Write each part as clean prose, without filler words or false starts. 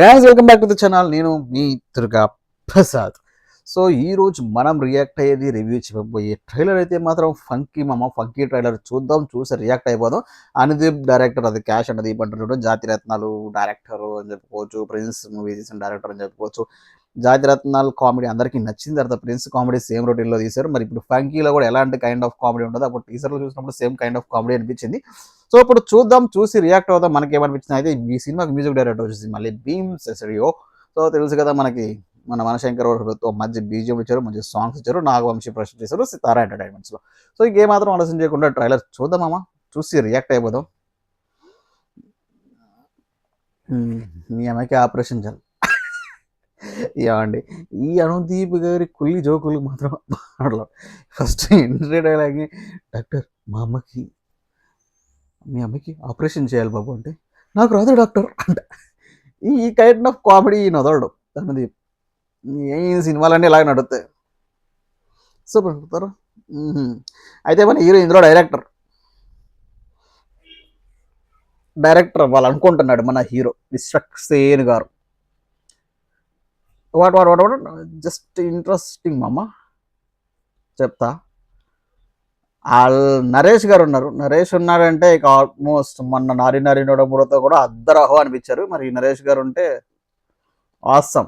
Guys welcome back to the channel. నేను మీ Durga Prasad. So ఈ రోజు మనం రియాక్ట్ అయ్యేది, రివ్యూ చెప్పబోయే ట్రైలర్ అయితే మాత్రం ఫంకీ ట్రైలర్. చూసి రియాక్ట్ అయిపోదాం. అనుదీప్ డైరెక్టర్, అది క్యాష్ అండ్ దీప్ అంటారు. జాతిరత్నాలు డైరెక్టర్ అని చెప్పుకోవచ్చు, ప్రిన్స్ మూవీ తీసిన డైరెక్టర్ అని చెప్పుకోవచ్చు. జాతిరత్నాలు కామెడీ అందరికీ నచ్చింది. తర్వాత ప్రిన్స్ కామెడీ సేమ్ రొటీన్లో తీశారు. మరి ఇప్పుడు ఫంకీలో కూడా ఎలాంటి కైండ్ ఆఫ్ కామెడీ ఉండదు. అప్పుడు టీజర్లో చూసినప్పుడు సేమ్ కైండ్ ఆఫ్ కామెడీ అనిపించింది. సో ఇప్పుడు చూద్దాం, చూసి రియాక్ట్ అవుదాం. మనకి ఏమనిపించింది అయితే, ఈ సినిమాకి మ్యూజిక్ డైరెక్టర్ వచ్చేసి మళ్ళీ భీమ్ సెసరియో. సో తెలుసు కదా మనకి, మన మనశంకర్ మంచి బీజిఎం ఇచ్చారు, మంచి సాంగ్స్ ఇచ్చారు, నాగవంశీ ప్రశ్న చేశారు సితారా ఎంటర్టైన్మెంట్స్లో. సో ఇంకేమాత్రం ఆలోచన చేయకుండా ట్రైలర్ చూద్దామమ్మా, చూసి రియాక్ట్ అయిపోదాం. మీ అమ్మాయికి ఆపరేషన్ చాలు. ఏమండి, ఈ అనుదీప్ గారి కుల్లి జోకులు మాత్రం మాట్లాడలేదు. ఫస్ట్ ఎంట్రీ డైలాగ్, డాక్టర్ మీ అమ్మకి ఆపరేషన్ చేయాలి బాబు అంటే, నాకు రాదు డాక్టర్ అంట. ఈ కైండ్ ఆఫ్ కామెడీ నదలడు అనుదీప్. ఏ సినిమాలన్నీ ఇలాగ నడుస్తాయి. Super super. అయితే మన హీరో ఇందులో డైరెక్టర్ వాళ్ళు అనుకుంటున్నాడు మన హీరో విశ్వక్సేన్ గారు. What what what what just interesting మామ, చెప్తా. నరేష్ గారు ఉన్నారు. నరేష్ ఉన్నాడంటే ఇక ఆల్మోస్ట్ మొన్న నారి నోడముడతో కూడా అద్దరహో అనిపించారు. మరి నరేష్ గారు ఉంటే ఆసం.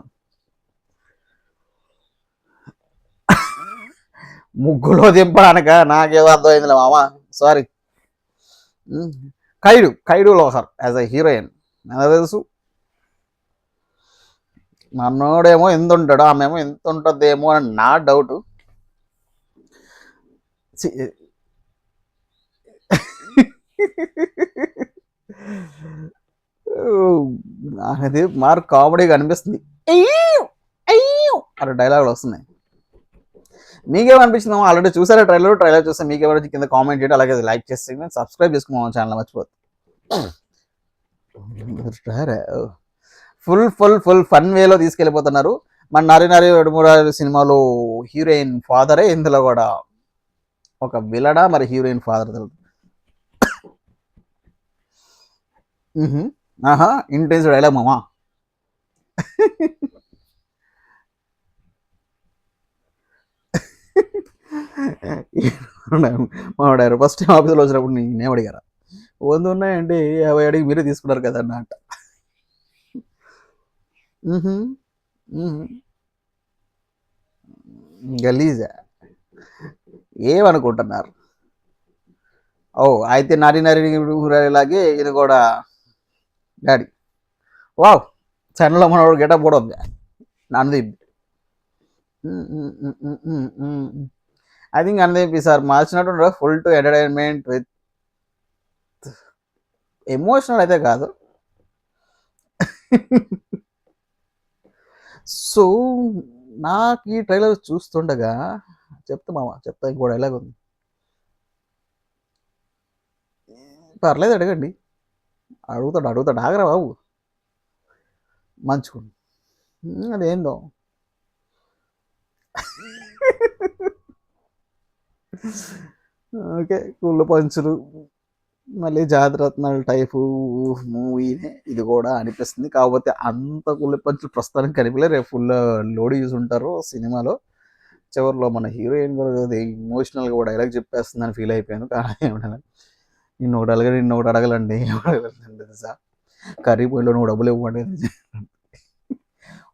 ముగ్గులో దింపడానిక నాకేదో అర్థమైందిలే మామ, sorry. Kayadu Lohar as a heroine నాకు తెలుసు. నన్నోడేమో ఎంత ఉంటాడో, ఆమెమో ఎంత ఉంటుందేమో అని నా డౌట్. అది మారు కామెడీగా అనిపిస్తుంది. అలా డైలాగులు వస్తున్నాయి. మీకేమనిపించిందో ఆల్రెడీ చూసారా ట్రైలర్ చూస్తే మీకేమనిపించి కింద కామెంట్ చేయండి. అలాగే లైక్ చేస్తే సబ్స్క్రైబ్ చేసుకున్నాం ఛానల్ మర్చిపోతుంది. ఫుల్ ఫన్ వేలో తీసుకెళ్ళిపోతున్నారు. మన నారి సినిమాలో హీరోయిన్ ఫాదరే ఇందులో కూడా ఒక విలడా, మరి హీరోయిన్ ఫాదర్ తెలుసు. ఆహా, ఇంటెన్స్ డైలాగ్ మామా. మావాడారు ఫస్ట్ టైం ఆఫీస్లో వచ్చినప్పుడు నేనేం అడిగారా, 100 ఉన్నాయండి, 50 అడిగి మీరే తీసుకున్నారు కదా అన్న అంట. గలీజా ఏమనుకుంటున్నారు? ఓ అయితే నారిలాగే ఇది కూడా డాడీ. వావ్, ఛానల్లో మనోడు గెటప్ కూడా ఉంది అనుదీప్. ఐ థింక్ అనుదీప్ ఈసారి మార్చినట్టు full to entertainment with emotional అయితే కాదు. సో నాకు ఈ ట్రైలర్ చూస్తుండగా చెప్తా ఇంకో డైలాగ్ ఉంది. పర్లేదు అడగండి, అడుగుతాడు ఆగరా బాబు, మంచుకుని అదేందో. ఓకే, కుళ్ళు పంచులు, మళ్ళీ జాతిరత్నాలు టైపు మూవీనే ఇది కూడా అనిపిస్తుంది. కాకపోతే అంత కుళ్ళు పంచులు ప్రస్తుతానికి కనిపించలే. రేపు ఫుల్ లోడ్ యూజ్ ఉంటారు సినిమాలో. చివరిలో మన హీరోయిన్ కూడా ఇమోషనల్గా కూడా డైలాగ్ చెప్పేస్తుందని ఫీల్ అయిపోయాను. కానీ నిన్ను ఒకటి అడగలండి తెలుసా, కర్రీ పోయిలో నువ్వు డబ్బులు ఇవ్వండి.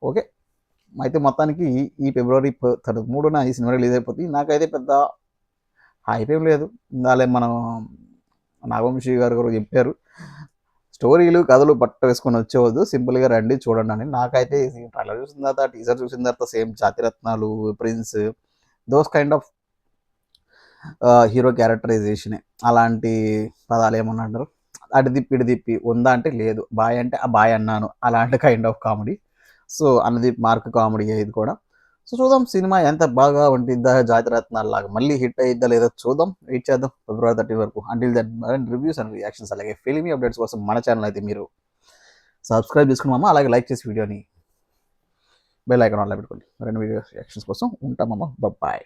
ఓకే, అయితే మొత్తానికి ఈ ఫిబ్రవరి 3న ఈ సినిమా రిలీజ్ అయిపోతుంది. నాకైతే పెద్ద హైప్ ఏం లేదు. ఇందాలే మనం నాగవంశీ గారు చెప్పారు, స్టోరీలు కథలు పట్ట వేసుకొని వచ్చేవద్దు, సింపుల్గా రండి చూడండి అని. నాకైతే ట్రైలర్ చూసిన తర్వాత, టీజర్ చూసిన తర్వాత same Jathiratnalu, Prince, those kind of hero క్యారెక్టరైజేషనే. అలాంటి పదాలు ఏమన్నా అంటారు, అటు తిప్పి ఉందా అంటే లేదు, బాయ్ అంటే ఆ బాయ్ అన్నాను, అలాంటి kind of comedy. So Anudeep mark comedy ఇది కూడా. సో చూద్దాం సినిమా ఎంత బాగా ఉంటుందా, జాతిరత్నాలు లాగా మళ్ళీ హిట్ అయిద్దా లేదా చూద్దాం, వెయిట్ చేద్దాం ఫిబ్రవరి 30 వరకు. Until then reviews and reactions అలాగే ఫిల్మీ అప్డేట్స్ కోసం మన ఛానల్ అయితే మీరు సబ్స్క్రైబ్ చేసుకున్నామా, అలాగే లైక్ చేసి వీడియోని బెల్ ఐకాన్ ఆన్లో పెట్టుకోండి. 2 వీడియో రియాక్షన్స్ కోసం ఉంటామమ్మా, బాయ్.